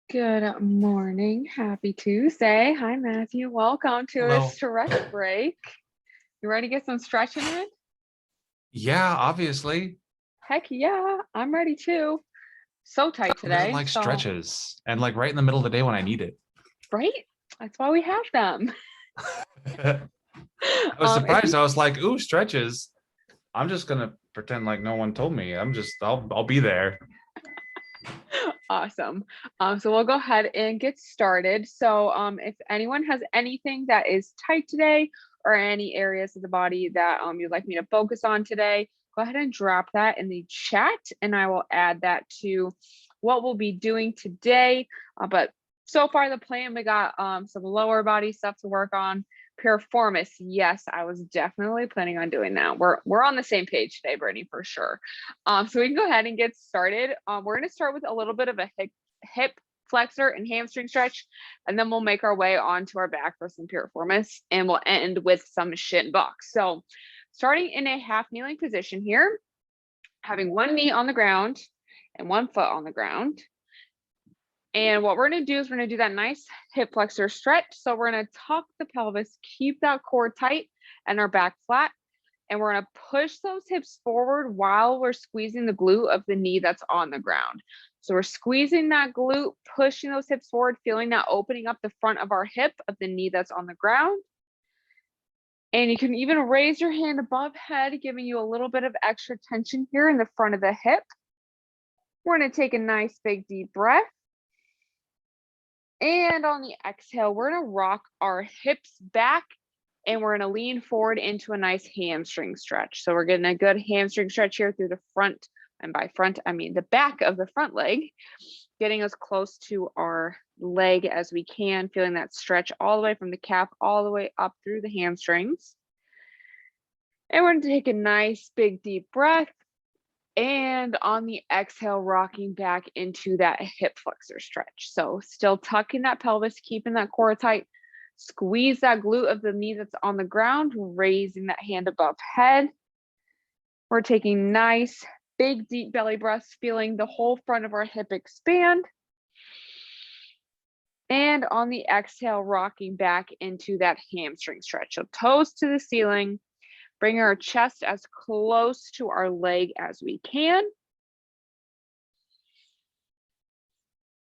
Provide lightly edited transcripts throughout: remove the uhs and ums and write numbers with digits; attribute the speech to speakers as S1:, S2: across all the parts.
S1: Good morning. Happy Tuesday. Hi, Matthew. Welcome to a
S2: Hello.
S1: stretch break. You ready to get some stretching in?
S2: Yeah, obviously.
S1: Heck yeah, I'm ready too. So tight
S2: Who doesn't
S1: today.
S2: like
S1: So,
S2: stretches? And like right in the middle of the day when I need it.
S1: right? That's why we have them.
S2: I was
S1: If
S2: surprised.
S1: you
S2: I was like, ooh, stretches. I'm just gonna pretend like no one told me. I'll be there.
S1: awesome. So we'll go ahead and get started. So, if anyone has anything that is tight today or any areas of the body that you'd like me to focus on today, go ahead and drop that in the chat, and I will add that to what we'll be doing today. But so far, the plan we got some lower body stuff to work on. Piriformis, yes, I was definitely planning on doing that. We're on the same page today, Brittany, for sure. So we can go ahead and get started. We're going to start with a little bit of a hip flexor and hamstring stretch, and then we'll make our way onto our back for some piriformis, and we'll end with some shin box. So starting in a half kneeling position here, having one knee on the ground and one foot on the ground. And what we're going to do is we're going to do that nice hip flexor stretch. So we're going to tuck the pelvis, keep that core tight and our back flat. And we're going to push those hips forward while we're squeezing the glute of the knee that's on the ground. So we're squeezing that glute, pushing those hips forward, feeling that opening up the front of our hip of the knee that's on the ground. And you can even raise your hand above head, giving you a little bit of extra tension here in the front of the hip. We're going to take a nice big deep breath. And on the exhale, we're going to rock our hips back and we're going to lean forward into a nice hamstring stretch. So we're getting a good hamstring stretch here through the front. And by front, I mean the back of the front leg, getting as close to our leg as we can, feeling that stretch all the way from the calf, all the way up through the hamstrings. And we're going to take a nice big deep breath. And on the exhale, rocking back into that hip flexor stretch. So still tucking that pelvis, keeping that core tight. Squeeze that glute of the knee that's on the ground, raising that hand above head. We're taking nice, big, deep belly breaths, feeling the whole front of our hip expand. And on the exhale, rocking back into that hamstring stretch. So toes to the ceiling. Bring our chest as close to our leg as we can.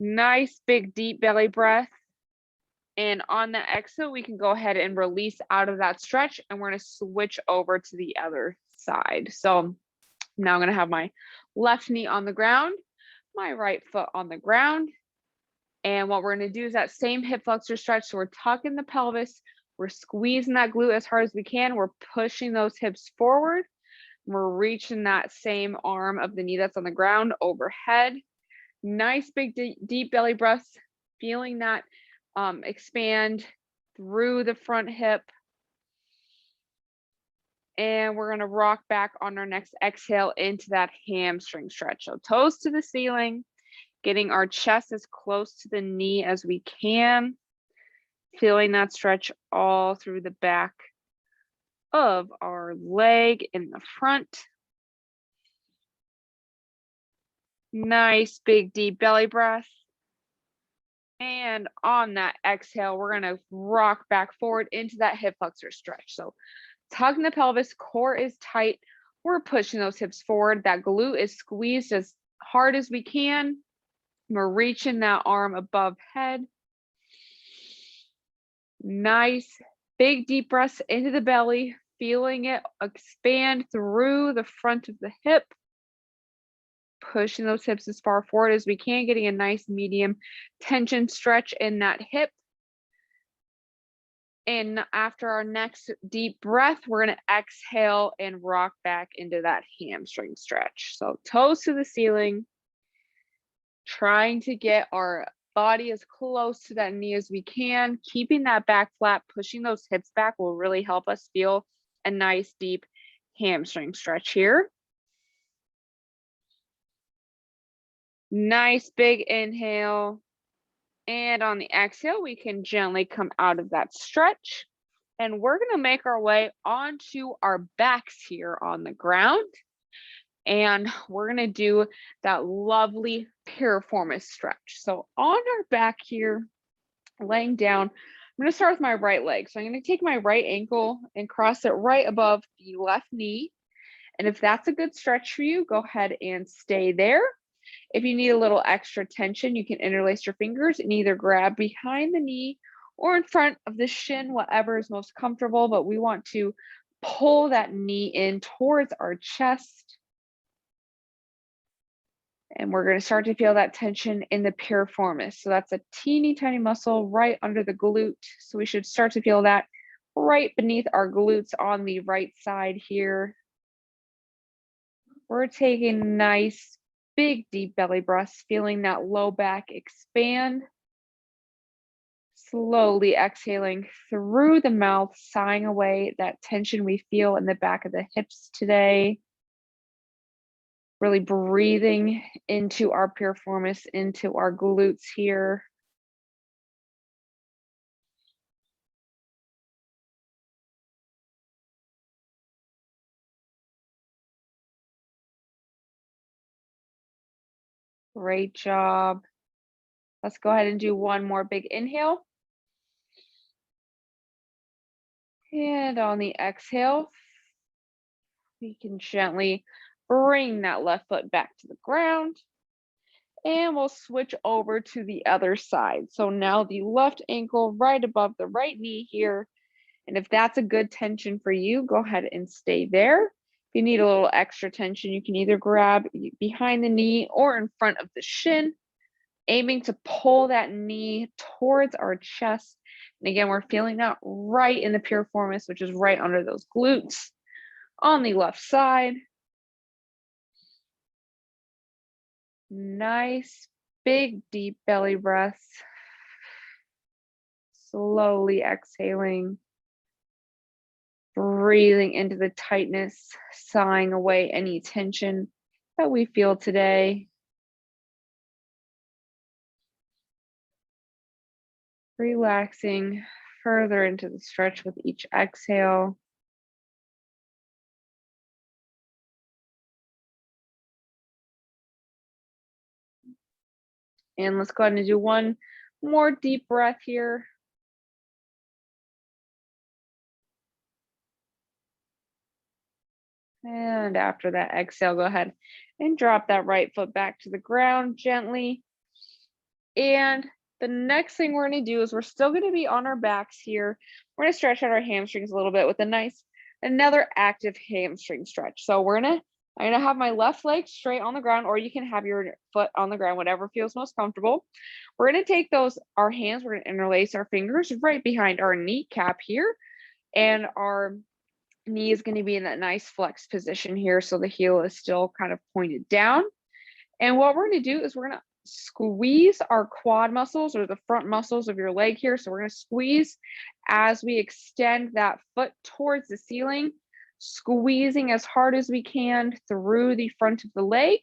S1: Nice, big, deep belly breath. And on the exhale, we can go ahead and release out of that stretch, and we're going to switch over to the other side. So now I'm going to have my left knee on the ground, my right foot on the ground. And what we're going to do is that same hip flexor stretch. So we're tucking the pelvis. We're squeezing that glute as hard as we can. We're pushing those hips forward. We're reaching that same arm of the knee that's on the ground overhead. Nice big deep belly breaths, feeling that expand through the front hip. And we're going to rock back on our next exhale into that hamstring stretch. So toes to the ceiling, getting our chest as close to the knee as we can, feeling that stretch all through the back of our leg in the front. Nice big deep belly breath. And on that exhale, we're going to rock back forward into that hip flexor stretch. So tugging the pelvis, core is tight. We're pushing those hips forward. That glute is squeezed as hard as we can. We're reaching that arm above head. Nice big deep breaths into the belly, feeling it expand through the front of the hip. Pushing those hips as far forward as we can, getting a nice medium tension stretch in that hip. And after our next deep breath, we're going to exhale and rock back into that hamstring stretch. So toes to the ceiling, trying to get our body as close to that knee as we can, keeping that back flat, pushing those hips back will really help us feel a nice deep hamstring stretch here. Nice big inhale. And on the exhale, we can gently come out of that stretch. And we're going to make our way onto our backs here on the ground. And we're going to do that lovely Piriformis Stretch. So on our back here, laying down, I'm going to start with my right leg. So I'm going to take my right ankle and cross it right above the left knee. And if that's a good stretch for you, go ahead and stay there. If you need a little extra tension, you can interlace your fingers and either grab behind the knee or in front of the shin, whatever is most comfortable. But we want to pull that knee in towards our chest. And we're going to start to feel that tension in the piriformis. So that's a teeny tiny muscle right under the glute. So we should start to feel that right beneath our glutes on the right side here. We're taking nice, big, deep belly breaths, feeling that low back expand. Slowly exhaling through the mouth, sighing away that tension we feel in the back of the hips today. Really breathing into our piriformis, into our glutes here. Great job. Let's go ahead and do one more big inhale. And on the exhale, we can gently bring that left foot back to the ground. And we'll switch over to the other side. So now the left ankle right above the right knee here. And if that's a good tension for you, go ahead and stay there. If you need a little extra tension, you can either grab behind the knee or in front of the shin, aiming to pull that knee towards our chest. And again, we're feeling that right in the piriformis, which is right under those glutes on the left side. Nice, big, deep belly breaths. Slowly exhaling. Breathing into the tightness, sighing away any tension that we feel today. Relaxing further into the stretch with each exhale. And let's go ahead and do one more deep breath here. And after that exhale, go ahead and drop that right foot back to the ground gently. And the next thing we're going to do is we're still going to be on our backs here. We're going to stretch out our hamstrings a little bit with another active hamstring stretch. So I'm going to have my left leg straight on the ground, or you can have your foot on the ground, whatever feels most comfortable. We're going to take our hands, we're going to interlace our fingers right behind our kneecap here. And our knee is going to be in that nice flex position here. So the heel is still kind of pointed down. And what we're going to do is we're going to squeeze our quad muscles or the front muscles of your leg here. So we're going to squeeze as we extend that foot towards the ceiling, squeezing as hard as we can through the front of the leg.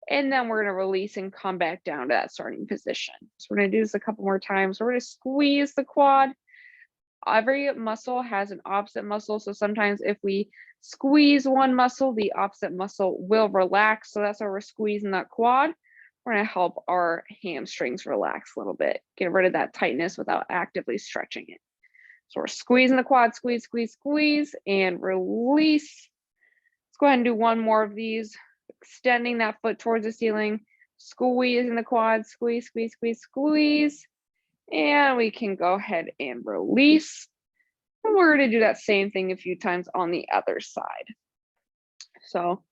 S1: And then we're going to release and come back down to that starting position. So we're going to do this a couple more times. We're going to squeeze the quad. Every muscle has an opposite muscle. So sometimes if we squeeze one muscle, the opposite muscle will relax. So that's why we're squeezing that quad. We're going to help our hamstrings relax a little bit, get rid of that tightness without actively stretching it. So we're squeezing the quad, squeeze, squeeze, squeeze, and release. Let's go ahead and do one more of these, extending that foot towards the ceiling, squeezing the quad, squeeze, squeeze, squeeze, squeeze. And we can go ahead and release. And we're going to do that same thing a few times on the other side. So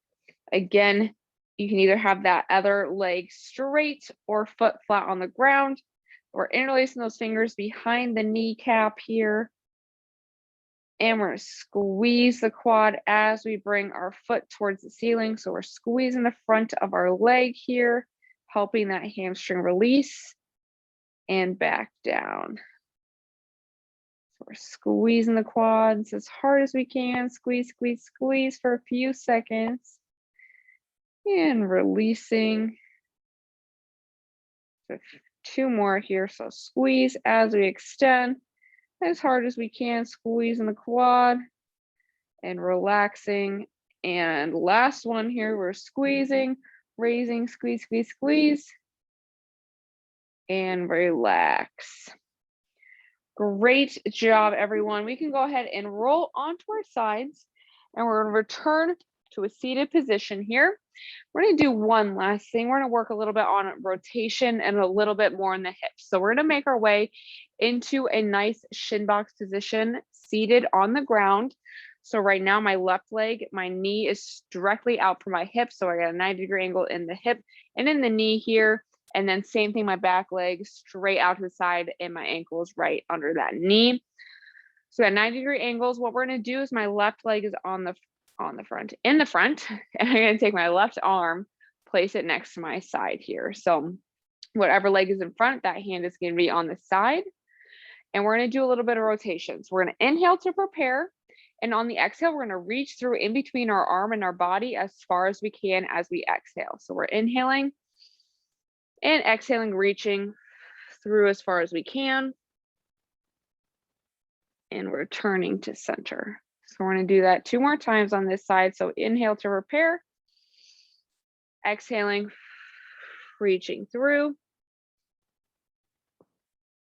S1: again, you can either have that other leg straight or foot flat on the ground. We're interlacing those fingers behind the kneecap here. And we're going to squeeze the quad as we bring our foot towards the ceiling. So we're squeezing the front of our leg here, helping that hamstring release and back down. So we're squeezing the quads as hard as we can. Squeeze, squeeze, squeeze for a few seconds. And releasing. So 2 more here. So squeeze as we extend as hard as we can, squeezing the quad and relaxing. And last one here, we're squeezing, raising, squeeze, squeeze, squeeze, and relax. Great job, everyone. We can go ahead and roll onto our sides, and we're going to return to a seated position here. We're going to do one last thing. We're going to work a little bit on rotation and a little bit more in the hips. So we're going to make our way into a nice shin box position, seated on the ground. So right now, my left leg, my knee is directly out from my hip. So I got a 90-degree angle in the hip and in the knee here. And then same thing, my back leg straight out to the side and my ankle is right under that knee. So at 90-degree angles, what we're going to do is my left leg is in the front, and I'm going to take my left arm, place it next to my side here. So whatever leg is in front, that hand is going to be on the side. And we're going to do a little bit of rotation. So we're going to inhale to prepare. And on the exhale, we're going to reach through in between our arm and our body as far as we can as we exhale. So we're inhaling and exhaling, reaching through as far as we can. And we're returning to center. So we're going to do that 2 more times on this side. So inhale to repair, exhaling, reaching through,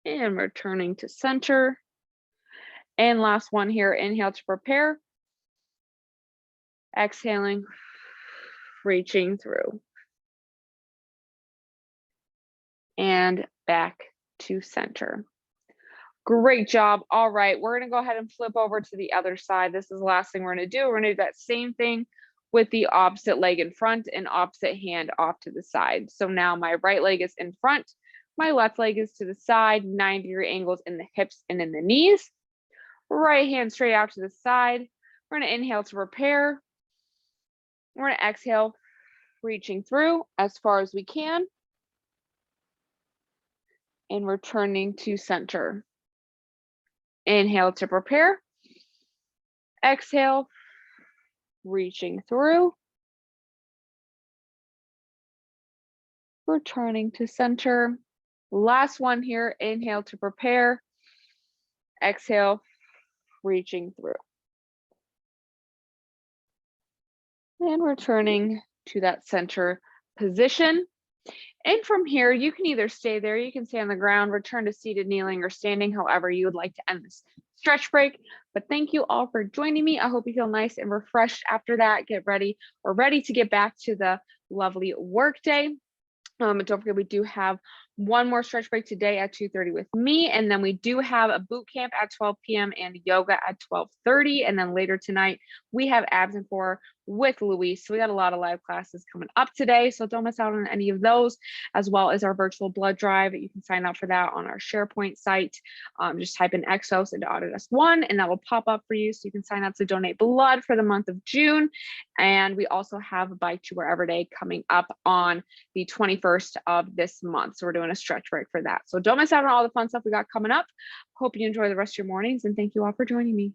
S1: and returning to center. And last one here, inhale to prepare, exhaling, reaching through, and back to center. Great job. All right, we're going to go ahead and flip over to the other side. This is the last thing we're going to do. We're going to do that same thing with the opposite leg in front and opposite hand off to the side. So now my right leg is in front, my left leg is to the side, 90-degree angles in the hips and in the knees. Right hand straight out to the side. We're going to inhale to repair. We're going to exhale, reaching through as far as we can, and returning to center. Inhale to prepare. Exhale, reaching through. Returning to center. Last one here, inhale to prepare. Exhale, reaching through. And returning to that center position. And from here, you can either stay there, you can stay on the ground, return to seated, kneeling, or standing, however you would like to end this stretch break. But thank you all for joining me. I hope you feel nice and refreshed after that. Get ready or ready to get back to the lovely work day. Don't forget, we do have one more stretch break today at 2:30 with me, and then we do have a boot camp at 12 p.m. and yoga at 12:30, and then later tonight we have abs and core with Luis. So we got a lot of live classes coming up today, so don't miss out on any of those, as well as our virtual blood drive. You can sign up for that on our SharePoint site. Just type in Exos into Autodesk One, and that will pop up for you, so you can sign up to donate blood for the month of June. And we also have a Bike to Wherever Day coming up on the 21st of this month. So we're doing a stretch break for that. So don't miss out on all the fun stuff we got coming up. Hope you enjoy the rest of your mornings, and thank you all for joining me.